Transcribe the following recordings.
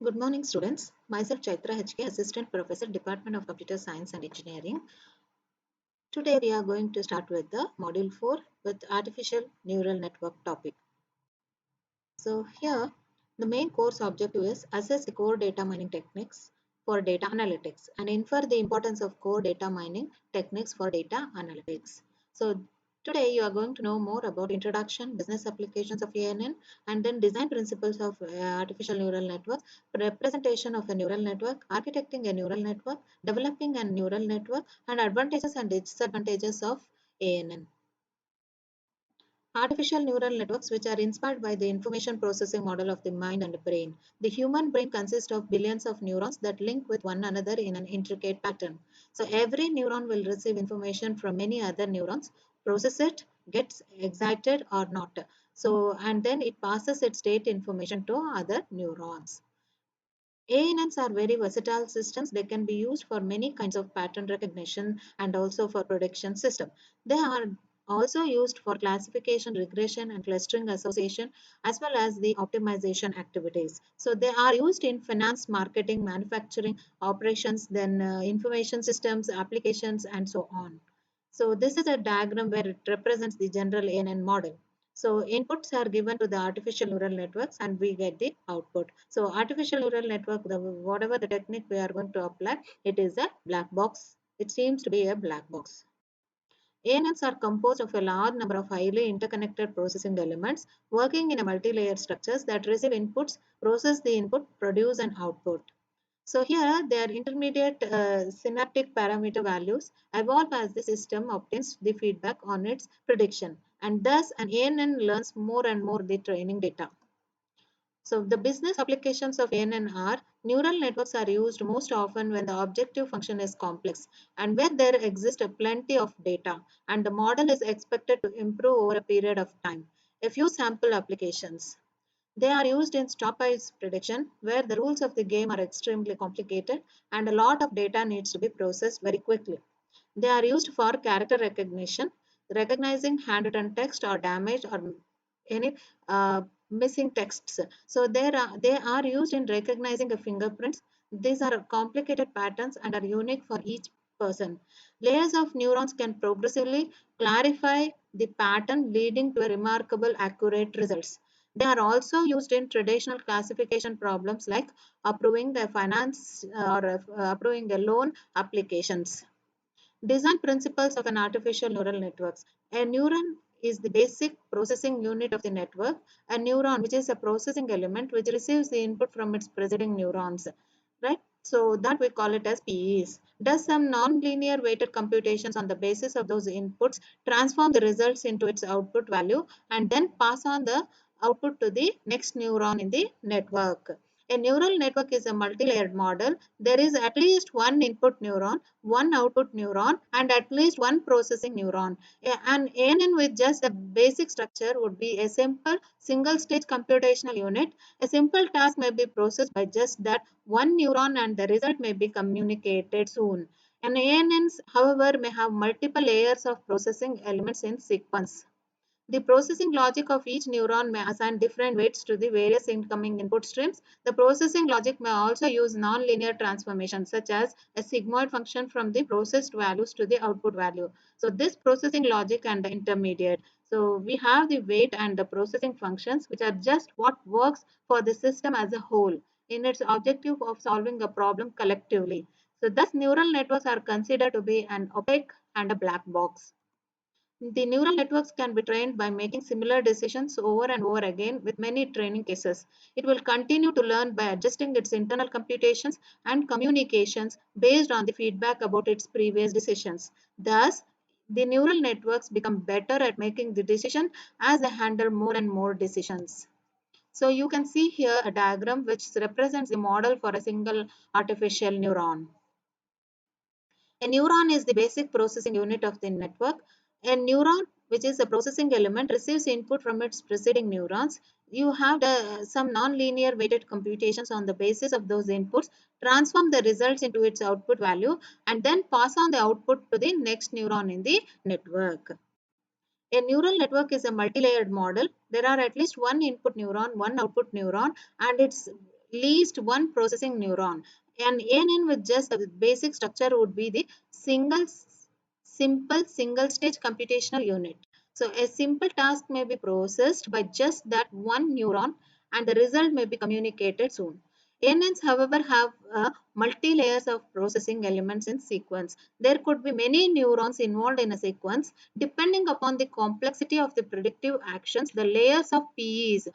Good morning, students. Myself Chaitra HK, Assistant Professor, Department of Computer Science and Engineering. Today we are going to start with the Module 4 with Artificial Neural Network topic. So here, the main course objective is assess the core data mining techniques for data analytics and infer the importance of core data mining techniques for data analytics. So today you are going to know more about introduction, business applications of ANN, and then design principles of artificial neural network, representation of a neural network, architecting a neural network, developing a neural network, and advantages and disadvantages of ANN. Artificial neural networks, which are inspired by the information processing model of the mind and brain. The human brain consists of billions of neurons that link with one another in an intricate pattern. So every neuron will receive information from many other neurons, process it, gets excited or not. So, and then it passes its state information to other neurons. ANNs are very versatile systems. They can be used for many kinds of pattern recognition and also for prediction system. They are also used for classification, regression, and clustering association, as well as the optimization activities. So they are used in finance, marketing, manufacturing, operations, then information systems, applications, and so on. So this is a diagram where it represents the general ANN model. So inputs are given to the artificial neural networks and we get the output. So artificial neural network, whatever the technique we are going to apply, it is a black box. It seems to be a black box. ANNs are composed of a large number of highly interconnected processing elements working in a multi-layer structures that receive inputs, process the input, produce an output. So here their intermediate synaptic parameter values evolve as the system obtains the feedback on its prediction, and thus an ANN learns more and more the training data. So the business applications of ANN are neural networks are used most often when the objective function is complex and where there exists a plenty of data and the model is expected to improve over a period of time. A few sample applications. They are used in stop-ice prediction, where the rules of the game are extremely complicated and a lot of data needs to be processed very quickly. They are used for character recognition, recognizing handwritten text or damage or any missing texts. So they are used in recognizing the fingerprints. These are complicated patterns and are unique for each person. Layers of neurons can progressively clarify the pattern, leading to a remarkable accurate results. They are also used in traditional classification problems like approving the finance or approving a loan applications. Design principles of an artificial neural networks. A neuron is the basic processing unit of the network. A neuron, which is a processing element which receives the input from its preceding neurons, right? So that we call it as PEs. Does some non-linear weighted computations on the basis of those inputs, transform the results into its output value, and then pass on the output to the next neuron in the network. A neural network is a multi-layered model. There is at least one input neuron, one output neuron, and at least one processing neuron. An ANN with just a basic structure would be a simple single-stage computational unit. A simple task may be processed by just that one neuron and the result may be communicated soon. An ANNs, however, may have multiple layers of processing elements in sequence. The processing logic of each neuron may assign different weights to the various incoming input streams. The processing logic may also use nonlinear transformations, such as a sigmoid function from the processed values to the output value. So, this processing logic and the intermediate. So, we have the weight and the processing functions, which are just what works for the system as a whole in its objective of solving a problem collectively. So, thus, neural networks are considered to be an opaque and a black box. The neural networks can be trained by making similar decisions over and over again with many training cases. It will continue to learn by adjusting its internal computations and communications based on the feedback about its previous decisions. Thus, the neural networks become better at making the decision as they handle more and more decisions. So you can see here a diagram which represents the model for a single artificial neuron. A neuron is the basic processing unit of the network. A neuron, which is a processing element, receives input from its preceding neurons. You have some nonlinear weighted computations on the basis of those inputs, transform the results into its output value, and then pass on the output to the next neuron in the network. A neural network is a multi-layered model. There are at least one input neuron, one output neuron, and its least one processing neuron. An ANN with just the basic structure would be the simple single stage computational unit. So a simple task may be processed by just that one neuron and the result may be communicated soon. ANNs, however, have multi layers of processing elements in sequence. There could be many neurons involved in a sequence. Depending upon the complexity of the predictive actions, the layers of PEs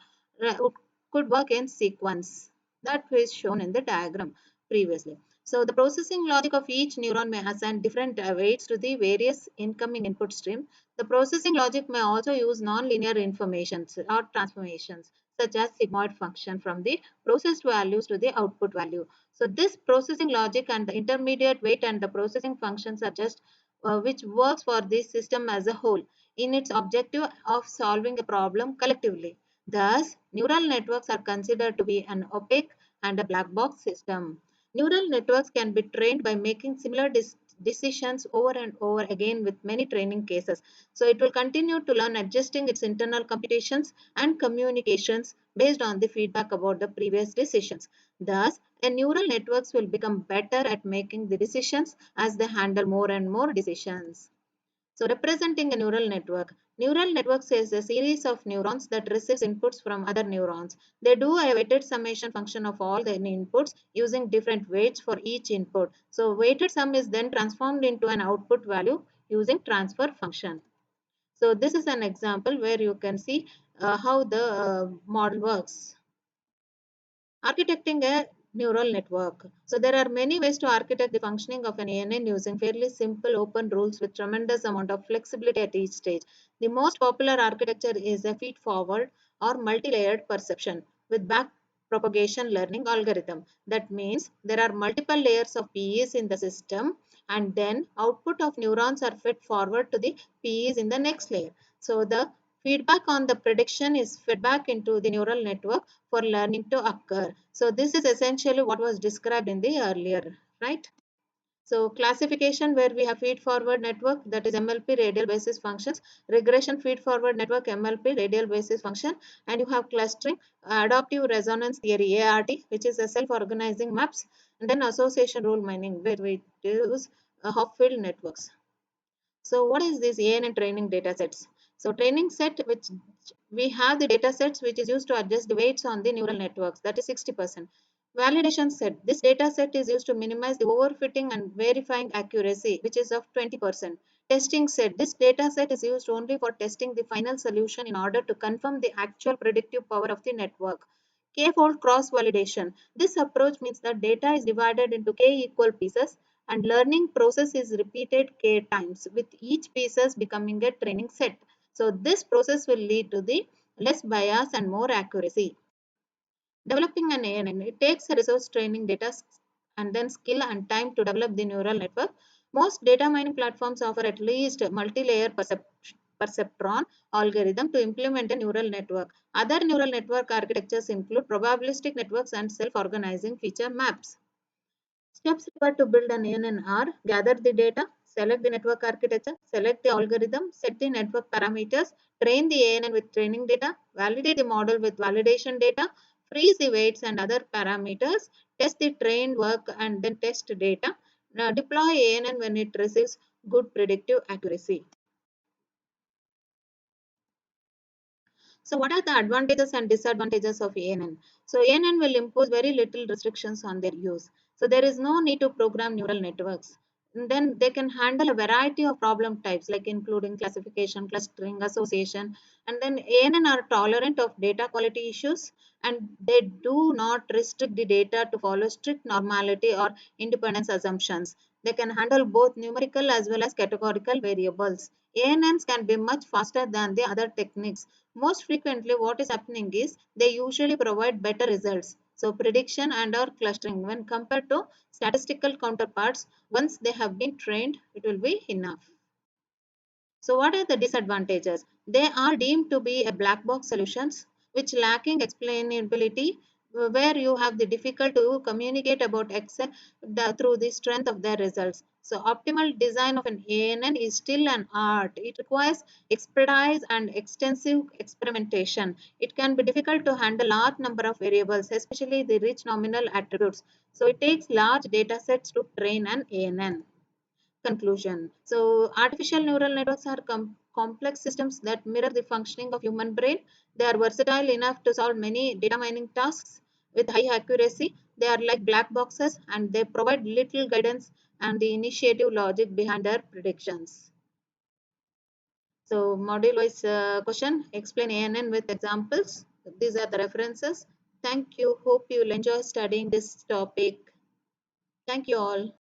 could work in sequence. That is shown in the diagram previously. So the processing logic of each neuron may assign different weights to the various incoming input stream. The processing logic may also use nonlinear informations or transformations such as sigmoid function from the processed values to the output value. So this processing logic and the intermediate weight and the processing functions are just which works for this system as a whole in its objective of solving a problem collectively. Thus, neural networks are considered to be an opaque and a black box system. Neural networks can be trained by making similar decisions over and over again with many training cases. So it will continue to learn adjusting its internal computations and communications based on the feedback about the previous decisions. Thus, a neural networks will become better at making the decisions as they handle more and more decisions. So representing a neural networks is a series of neurons that receives inputs from other neurons. They do a weighted summation function of all the inputs using different weights for each input. So weighted sum is then transformed into an output value using transfer function. So this is an example where you can see how the model works. Architecting a neural network. So there are many ways to architect the functioning of an ANN using fairly simple open rules with tremendous amount of flexibility at each stage. The most popular architecture is a feed-forward or multi-layered perception with back propagation learning algorithm. That means there are multiple layers of PEs in the system and then output of neurons are fed forward to the PEs in the next layer. So the feedback on the prediction is fed back into the neural network for learning to occur. So this is essentially what was described in the earlier, right? So classification where we have feed forward network that is MLP radial basis functions, regression feed forward network MLP radial basis function, and you have clustering, adaptive resonance theory ART, which is a self-organizing maps, and then association rule mining where we use Hopfield networks. So what is this ANN training data sets? So training set which we have the data sets which is used to adjust the weights on the neural networks, that is 60%. Validation set. This data set is used to minimize the overfitting and verifying accuracy, which is of 20%. Testing set. This data set is used only for testing the final solution in order to confirm the actual predictive power of the network. K-fold cross-validation. This approach means that data is divided into K equal pieces and learning process is repeated K times with each pieces becoming a training set. So this process will lead to the less bias and more accuracy. Developing an ANN, it takes a resource training data and then skill and time to develop the neural network. Most data mining platforms offer at least multi-layer perceptron algorithm to implement a neural network. Other neural network architectures include probabilistic networks and self-organizing feature maps. Steps required to build an ANN are gather the data, select the network architecture, select the algorithm, set the network parameters, train the ANN with training data, validate the model with validation data, freeze the weights and other parameters, test the trained work and then test data. Now deploy ANN when it receives good predictive accuracy. So what are the advantages and disadvantages of ANN? So ANN will impose very little restrictions on their use. So there is no need to program neural networks. And then they can handle a variety of problem types like including classification, clustering, association. And then ANN are tolerant of data quality issues and they do not restrict the data to follow strict normality or independence assumptions. They can handle both numerical as well as categorical variables. ANNs can be much faster than the other techniques. Most frequently what is happening is they usually provide better results, so prediction and or clustering when compared to statistical counterparts. Once they have been trained it will be enough. So what are the disadvantages? They are deemed to be a black box solutions which lacking explainability, where you have the difficult to communicate about Excel through the strength of their results. So optimal design of an ANN is still an art. It requires expertise and extensive experimentation. It can be difficult to handle large number of variables, especially the rich nominal attributes. So it takes large data sets to train an ANN. Conclusion. So artificial neural networks are complex systems that mirror the functioning of human brain. They are versatile enough to solve many data mining tasks with high accuracy. They are like black boxes and they provide little guidance and the initiative logic behind their predictions. So module wise question, explain ANN with examples. These are the references. Thank you. Hope you will enjoy studying this topic. Thank you all.